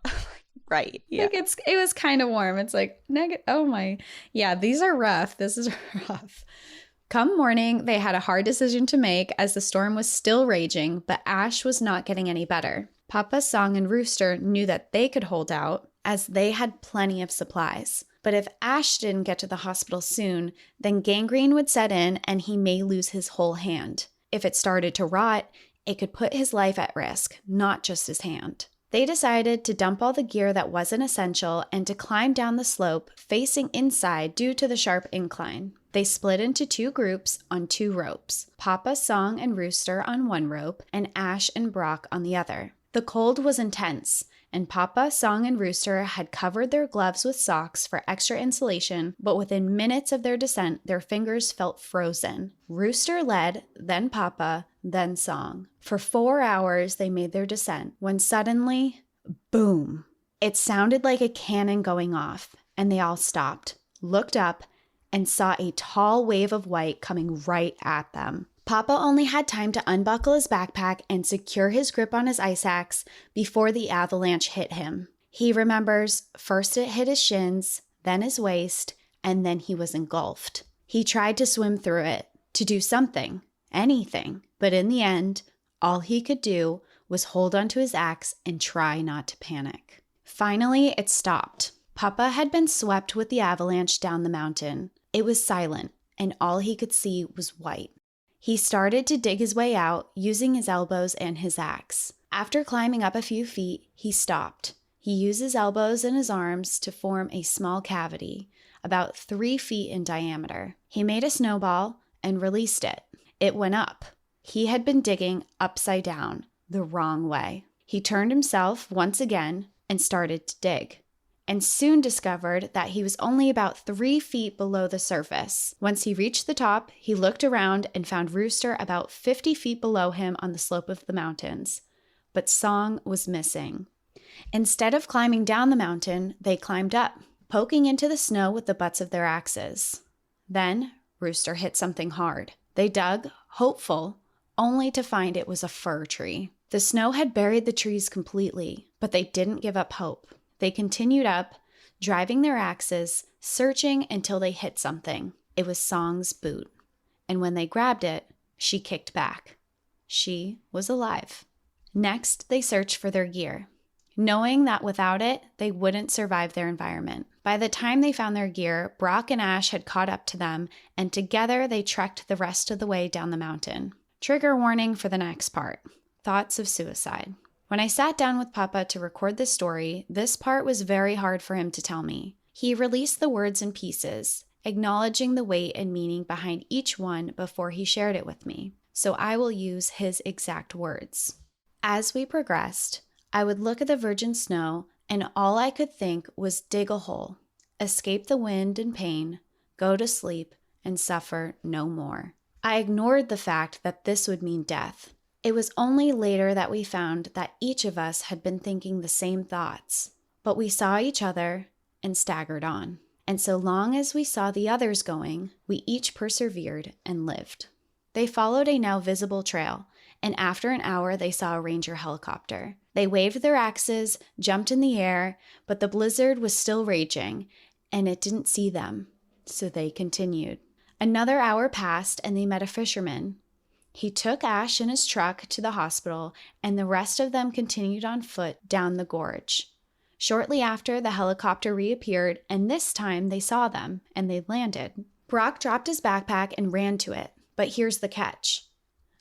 Right. Yeah. Like it was kind of warm. It's like oh my. Yeah, these are rough. This is rough. Come morning, they had a hard decision to make as the storm was still raging, but Ash was not getting any better. Papa, Song, and Rooster knew that they could hold out as they had plenty of supplies. But if Ash didn't get to the hospital soon, then gangrene would set in and he may lose his whole hand. If it started to rot, it could put his life at risk, not just his hand. They decided to dump all the gear that wasn't essential and to climb down the slope facing inside due to the sharp incline. They split into 2 groups on 2 ropes, Papa, Song, and Rooster on one rope, and Ash and Brock on the other. The cold was intense, and Papa, Song, and Rooster had covered their gloves with socks for extra insulation, but within minutes of their descent, their fingers felt frozen. Rooster led, then Papa, then Song. For 4 hours, they made their descent, when suddenly, boom! It sounded like a cannon going off, and they all stopped, looked up, and saw a tall wave of white coming right at them. Papa only had time to unbuckle his backpack and secure his grip on his ice axe before the avalanche hit him. He remembers first it hit his shins, then his waist, and then he was engulfed. He tried to swim through it, to do something, anything, but in the end, all he could do was hold onto his axe and try not to panic. Finally, it stopped. Papa had been swept with the avalanche down the mountain. It was silent, and all he could see was white. He started to dig his way out, using his elbows and his axe. After climbing up a few feet, he stopped. He used his elbows and his arms to form a small cavity, about 3 feet in diameter. He made a snowball and released it. It went up. He had been digging upside down, the wrong way. He turned himself once again and started to dig, and soon discovered that he was only about 3 feet below the surface. Once he reached the top, he looked around and found Rooster about 50 feet below him on the slope of the mountains. But Song was missing. Instead of climbing down the mountain, they climbed up, poking into the snow with the butts of their axes. Then Rooster hit something hard. They dug, hopeful, only to find it was a fir tree. The snow had buried the trees completely, but they didn't give up hope. They continued up, driving their axes, searching until they hit something. It was Song's boot. And when they grabbed it, she kicked back. She was alive. Next, they searched for their gear, knowing that without it, they wouldn't survive their environment. By the time they found their gear, Brock and Ash had caught up to them, and together they trekked the rest of the way down the mountain. Trigger warning for the next part. Thoughts of suicide. When I sat down with Papa to record this story, this part was very hard for him to tell me. He released the words in pieces, acknowledging the weight and meaning behind each one before he shared it with me. So I will use his exact words. As we progressed, I would look at the virgin snow, and all I could think was dig a hole, escape the wind and pain, go to sleep, and suffer no more. I ignored the fact that this would mean death. It was only later that we found that each of us had been thinking the same thoughts, but we saw each other and staggered on. And so long as we saw the others going, we each persevered and lived. They followed a now visible trail, and after an hour they saw a ranger helicopter. They waved their axes, jumped in the air, but the blizzard was still raging, and it didn't see them, so they continued. Another hour passed, and they met a fisherman. He took Ash in his truck to the hospital, and the rest of them continued on foot down the gorge. Shortly after, the helicopter reappeared, and this time they saw them, and they landed. Brock dropped his backpack and ran to it, but here's the catch.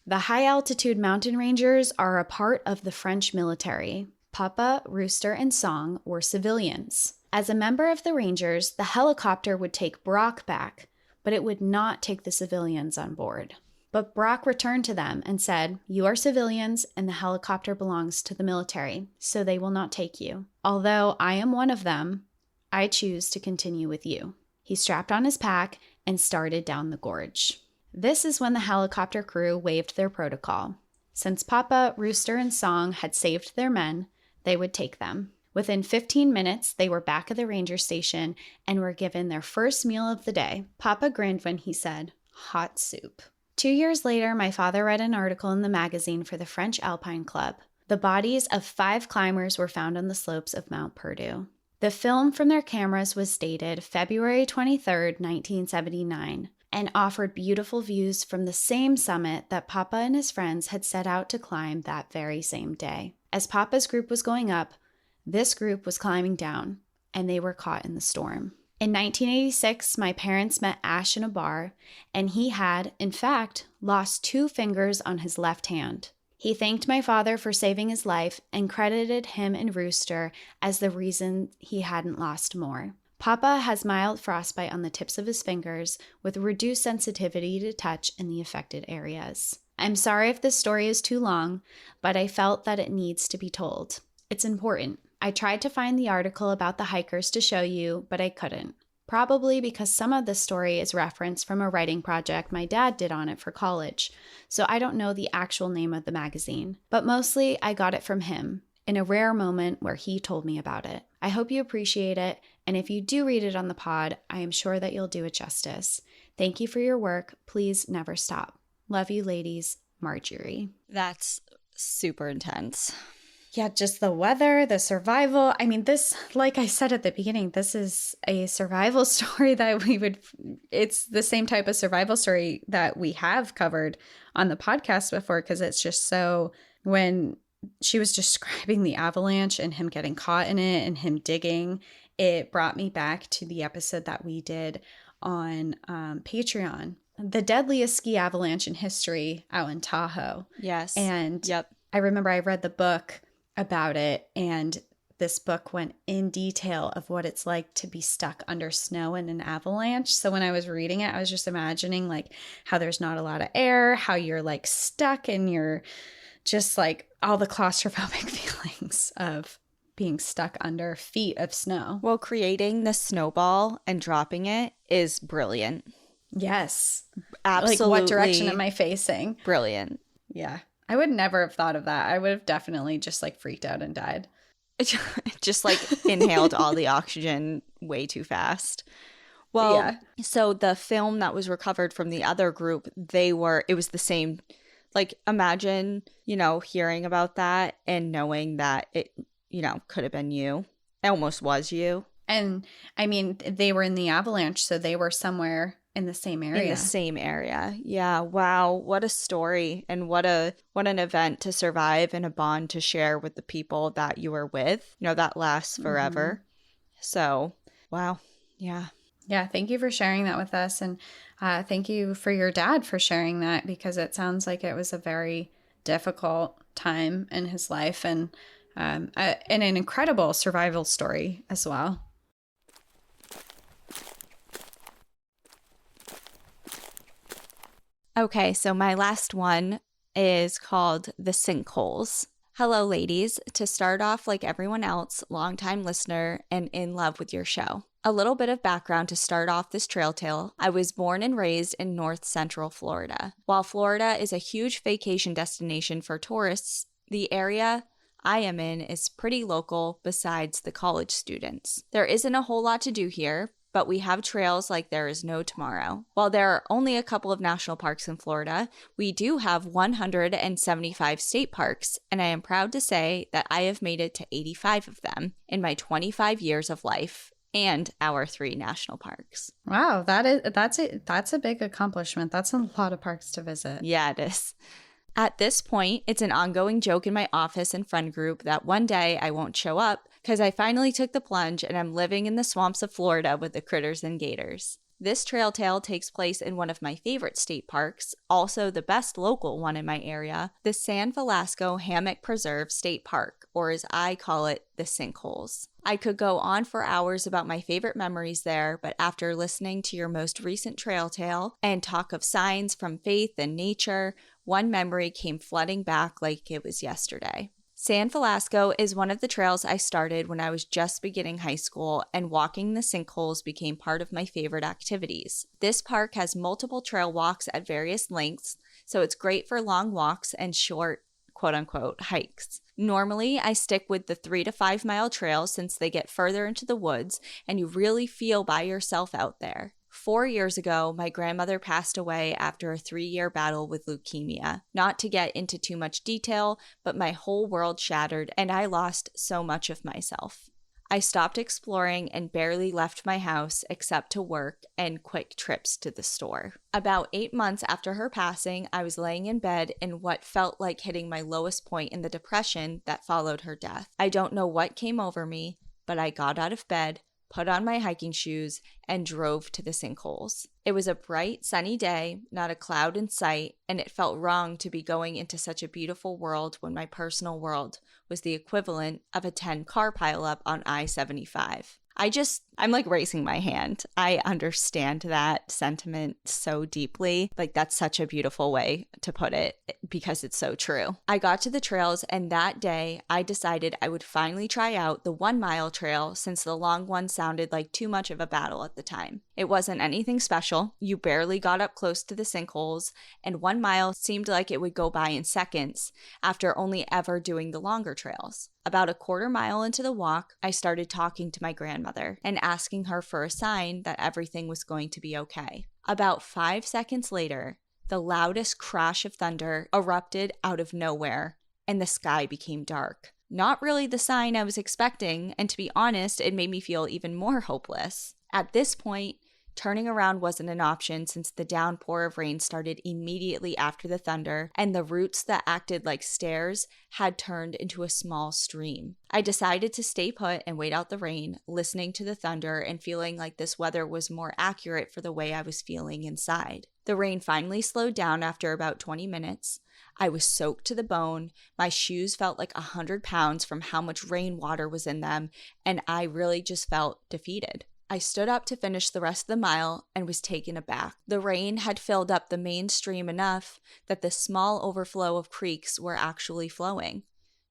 The high-altitude mountain rangers are a part of the French military. Papa, Rooster, and Song were civilians. As a member of the Rangers, the helicopter would take Brock back, but it would not take the civilians on board. But Brock returned to them and said, "You are civilians and the helicopter belongs to the military, so they will not take you. Although I am one of them, I choose to continue with you." He strapped on his pack and started down the gorge. This is when the helicopter crew waived their protocol. Since Papa, Rooster, and Song had saved their men, they would take them. Within 15 minutes, they were back at the ranger station and were given their first meal of the day. Papa grinned when he said, "Hot soup." 2 years later, my father read an article in the magazine for the French Alpine Club. The bodies of 5 climbers were found on the slopes of Mount Perdu. The film from their cameras was dated February 23, 1979, and offered beautiful views from the same summit that Papa and his friends had set out to climb that very same day. As Papa's group was going up, this group was climbing down, and they were caught in the storm. In 1986, my parents met Ash in a bar, and he had, in fact, lost 2 fingers on his left hand. He thanked my father for saving his life and credited him and Rooster as the reason he hadn't lost more. Papa has mild frostbite on the tips of his fingers with reduced sensitivity to touch in the affected areas. I'm sorry if this story is too long, but I felt that it needs to be told. It's important. I tried to find the article about the hikers to show you, but I couldn't. Probably because some of the story is referenced from a writing project my dad did on it for college, so I don't know the actual name of the magazine. But mostly I got it from him, in a rare moment where he told me about it. I hope you appreciate it, and if you do read it on the pod, I am sure that you'll do it justice. Thank you for your work. Please never stop. Love you, ladies. Marjorie. That's super intense. Yeah, just the weather, the survival. I mean, this, like I said at the beginning, this is a survival story that it's the same type of survival story that we have covered on the podcast before, because it's just so, when she was describing the avalanche and him getting caught in it and him digging, it brought me back to the episode that we did on Patreon, the deadliest ski avalanche in history out in Tahoe. Yes. And yep. I remember I read the book about it, and this book went in detail of what it's like to be stuck under snow in an avalanche. So when I was reading it, I was just imagining like how there's not a lot of air, how you're like stuck, and you're just like all the claustrophobic feelings of being stuck under feet of snow. Well, creating the snowball and dropping it is brilliant. Yes. Absolutely. Like, what direction am I facing? Brilliant. Yeah. I would never have thought of that. I would have definitely just like freaked out and died. Just like inhaled all the oxygen way too fast. Well, yeah. So the film that was recovered from the other group, it was the same. Like, imagine, hearing about that and knowing that it, could have been you. It almost was you. And I mean, they were in the avalanche, so they were somewhere in the same area. In the same area. Yeah. Wow. What a story, and what an event to survive, and a bond to share with the people that you were with. That lasts forever. Mm-hmm. So, wow. Yeah. Yeah. Thank you for sharing that with us. And thank you for your dad for sharing that, because it sounds like it was a very difficult time in his life, and an incredible survival story as well. Okay, so my last one is called The Sinkholes. Hello, ladies. To start off, like everyone else, longtime listener and in love with your show. A little bit of background to start off this trail tale. I was born and raised in North Central Florida. While Florida is a huge vacation destination for tourists, the area I am in is pretty local besides the college students. There isn't a whole lot to do here, but we have trails like there is no tomorrow. While there are only a couple of national parks in Florida, we do have 175 state parks, and I am proud to say that I have made it to 85 of them in my 25 years of life, and our 3 national parks. Wow, that's a big accomplishment. That's a lot of parks to visit. Yeah, it is. At this point, it's an ongoing joke in my office and friend group that one day I won't show up because I finally took the plunge and I'm living in the swamps of Florida with the critters and gators. This trail tale takes place in one of my favorite state parks, also the best local one in my area, the San Velasco Hammock Preserve State Park, or as I call it, the Sinkholes. I could go on for hours about my favorite memories there, but after listening to your most recent trail tale and talk of signs from faith and nature, one memory came flooding back like it was yesterday. San Velasco is one of the trails I started when I was just beginning high school, and walking the sinkholes became part of my favorite activities. This park has multiple trail walks at various lengths, so it's great for long walks and short, quote-unquote, hikes. Normally, I stick with the 3 to 5 mile trails since they get further into the woods, and you really feel by yourself out there. 4 years ago, my grandmother passed away after a 3-year battle with leukemia. Not to get into too much detail, but my whole world shattered and I lost so much of myself. I stopped exploring and barely left my house except to work and quick trips to the store. About 8 months after her passing, I was laying in bed in what felt like hitting my lowest point in the depression that followed her death. I don't know what came over me, but I got out of bed, put on my hiking shoes, and drove to the sinkholes. It was a bright, sunny day, not a cloud in sight, and it felt wrong to be going into such a beautiful world when my personal world was the equivalent of a 10-car pileup on I-75. I'm like raising my hand. I understand that sentiment so deeply. Like, that's such a beautiful way to put it because it's so true. I got to the trails, and that day I decided I would finally try out the 1-mile trail since the long one sounded like too much of a battle at the time. It wasn't anything special. You barely got up close to the sinkholes, and 1 mile seemed like it would go by in seconds after only ever doing the longer trails. About a quarter mile into the walk, I started talking to my grandmother and asking her for a sign that everything was going to be okay. About 5 seconds later, the loudest crash of thunder erupted out of nowhere, and the sky became dark. Not really the sign I was expecting, and to be honest, it made me feel even more hopeless. At this point, turning around wasn't an option since the downpour of rain started immediately after the thunder, and the roots that acted like stairs had turned into a small stream. I decided to stay put and wait out the rain, listening to the thunder and feeling like this weather was more accurate for the way I was feeling inside. The rain finally slowed down after about 20 minutes. I was soaked to the bone. My shoes felt like 100 pounds from how much rainwater was in them, and I really just felt defeated. I stood up to finish the rest of the mile and was taken aback. The rain had filled up the main stream enough that the small overflow of creeks were actually flowing,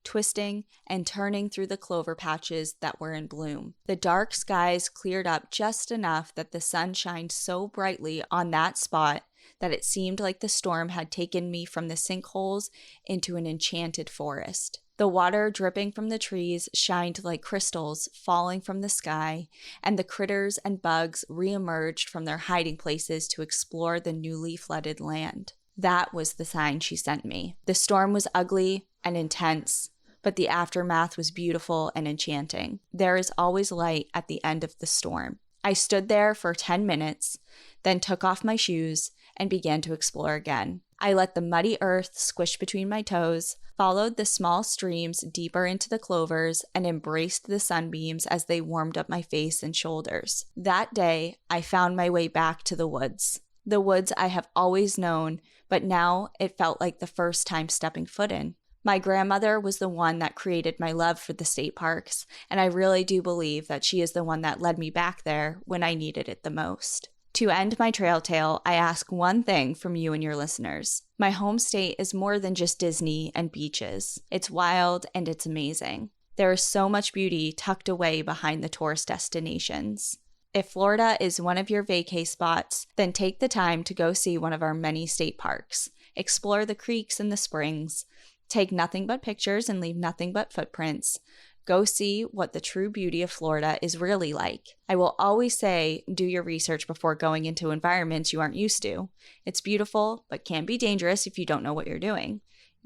twisting and turning through the clover patches that were in bloom. The dark skies cleared up just enough that the sun shined so brightly on that spot that it seemed like the storm had taken me from the sinkholes into an enchanted forest. The water dripping from the trees shined like crystals falling from the sky, and the critters and bugs reemerged from their hiding places to explore the newly flooded land. That was the sign she sent me. The storm was ugly and intense, but the aftermath was beautiful and enchanting. There is always light at the end of the storm. I stood there for 10 minutes, then took off my shoes and began to explore again. I let the muddy earth squish between my toes, followed the small streams deeper into the clovers, and embraced the sunbeams as they warmed up my face and shoulders. That day, I found my way back to the woods. The woods I have always known, but now it felt like the first time stepping foot in. My grandmother was the one that created my love for the state parks, and I really do believe that she is the one that led me back there when I needed it the most. To end my trail tale, I ask one thing from you and your listeners. My home state is more than just Disney and beaches. It's wild and it's amazing. There is so much beauty tucked away behind the tourist destinations. If Florida is one of your vacay spots, then take the time to go see one of our many state parks. Explore the creeks and the springs. Take nothing but pictures and leave nothing but footprints. Go see what the true beauty of Florida is really like. I will always say, do your research before going into environments you aren't used to. It's beautiful, but can be dangerous if you don't know what you're doing.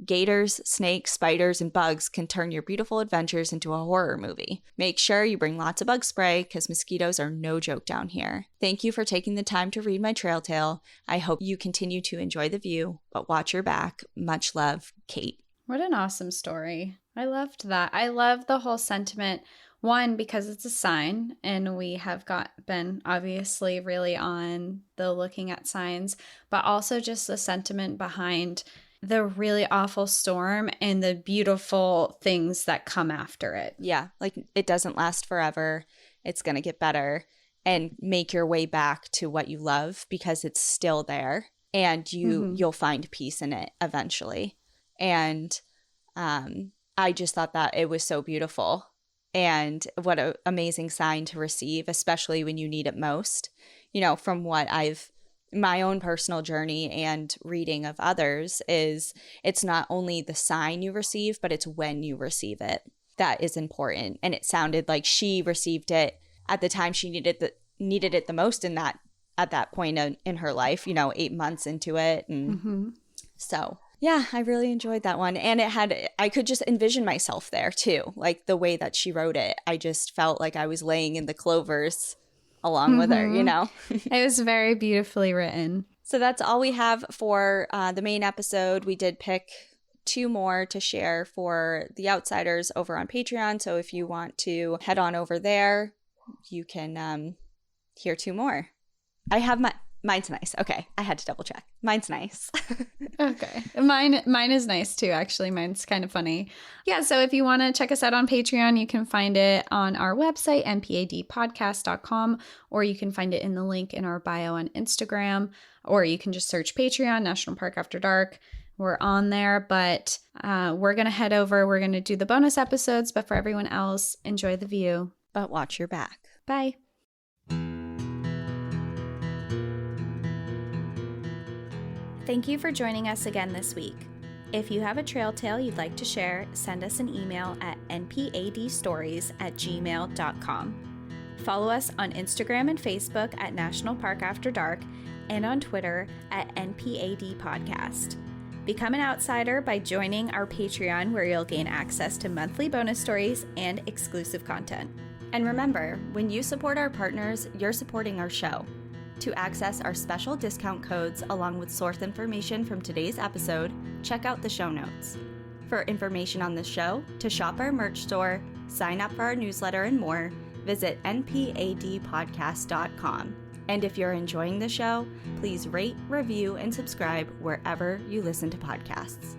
Gators, snakes, spiders, and bugs can turn your beautiful adventures into a horror movie. Make sure you bring lots of bug spray because mosquitoes are no joke down here. Thank you for taking the time to read my trail tale. I hope you continue to enjoy the view, but watch your back. Much love, Kate. What an awesome story. I loved that. I love the whole sentiment. One, because it's a sign, and we have been obviously really on the looking at signs, but also just the sentiment behind the really awful storm and the beautiful things that come after it. Yeah, like it doesn't last forever. It's going to get better, and make your way back to what you love because it's still there, and you'll find peace in it eventually. And I just thought that it was so beautiful, and what an amazing sign to receive, especially when you need it most. You know, from what my own personal journey and reading of others is it's not only the sign you receive, but it's when you receive it that is important. And it sounded like she received it at the time she needed it the most at that point in her life, 8 months into it. And so yeah, I really enjoyed that one. And I could just envision myself there too, like the way that she wrote it. I just felt like I was laying in the clovers along with her, It was very beautifully written. So that's all we have for the main episode. We did pick 2 more to share for the outsiders over on Patreon. So if you want to head on over there, you can hear 2 more. I have mine's nice. Okay, I had to double check. Mine's nice. Okay. Mine is nice too, actually. Mine's kind of funny. Yeah, so if you want to check us out on Patreon, you can find it on our website, npadpodcast.com, or you can find it in the link in our bio on Instagram, or you can just search Patreon, National Park After Dark. We're on there, but we're going to head over. We're going to do the bonus episodes, but for everyone else, enjoy the view. But watch your back. Bye. Thank you for joining us again this week. If you have a trail tale you'd like to share, send us an email at npadstories@gmail.com. Follow us on Instagram and Facebook at National Park After Dark and on Twitter at NPAD Podcast. Become an outsider by joining our Patreon, where you'll gain access to monthly bonus stories and exclusive content. And remember, when you support our partners, you're supporting our show. To access our special discount codes along with source information from today's episode, check out the show notes. For information on the show, to shop our merch store, sign up for our newsletter, and more, visit npadpodcast.com. And if you're enjoying the show, please rate, review, and subscribe wherever you listen to podcasts.